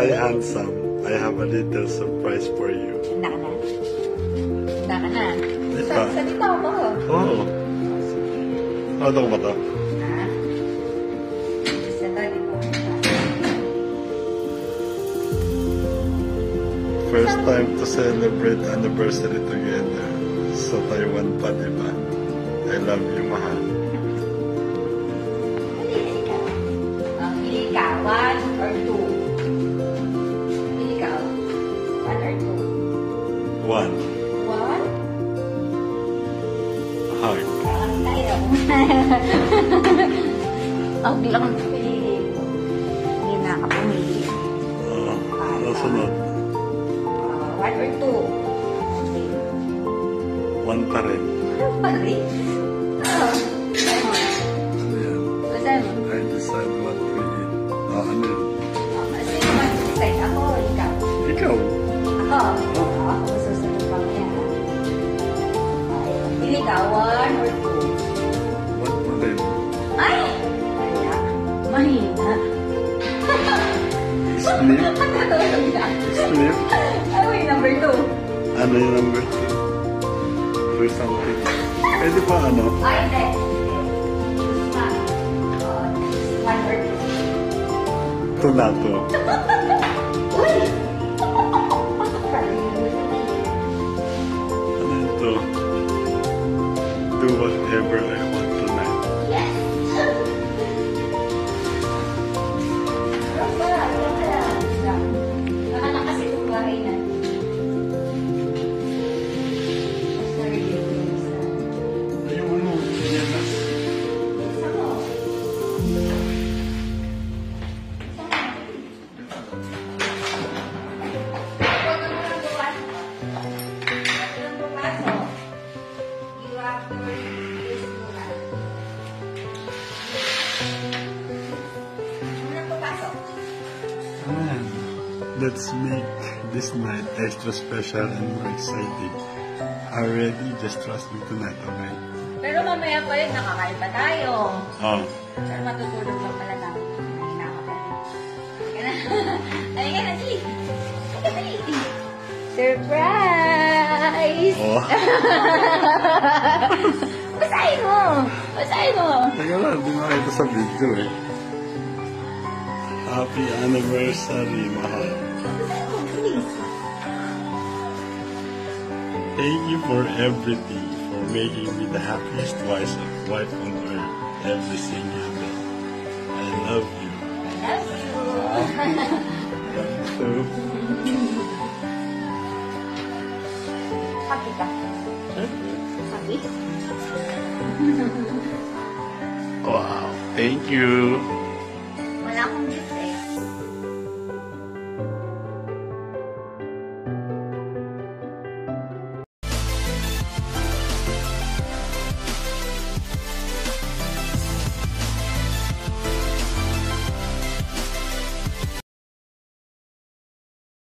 Hi, handsome. I have a little surprise for you. Handa ka na? Handa ka na? Di pa. Salita ako. Oo. Ano ba to? Ha? Isa to, di ba? First time to celebrate anniversary together. Sa Taiwan pa, di ba? I love you, mahal. Pili ka. 1 or 2? Pili ka. 1 or 2? 1. 1? Hug. Tayo. Ang bilang pili ko. Hindi na ka pumili. Nasunod. 1 or 2? 1 pa rin. Pari. Oo. Ano yan? Basta mo? I decide what to eat. Ano yun? Kasi mag-decide ako, ikaw. Ikaw? Ako? Ako susunod pa niya. Pili ka, 1 or 2? 1 pa rin. Ay! Kaya, mahina. Sleep? Natulog na. Sleep? Ay, wait, number 2. Ano yung number 2? Do something. Pwede pa ano? Ay, hindi. Basta. 1 or 2. Ito na to. Uy! Ano ito? Do whatever I want tonight. Yes! Nakalakas itong bahay na. Basta ridiculous na. Ayun ano? Yan na. Isa mo. Huwag ka naman pumasok. Huwag ka naman pumasok. You have to this muna. Huwag na pumasok. Ayan. Let's make this night extra special and more exciting. Already, just trust me tonight, okay? Pero mamaya pa yun, nakakain pa tayo. Oh. Pero matutulog lang pala namin. Mahina ka pa. Halika na, G. Halika, dali. Surprise! Oh. Basahin mo! Basahin mo! Teka lang, di makita sa video eh. Happy anniversary, mahal. Basahin mo, please. Thank you for everything, for making me the happiest wife on earth every single day. I love you. I love you. So, Happy ka? Happy? wow, thank you.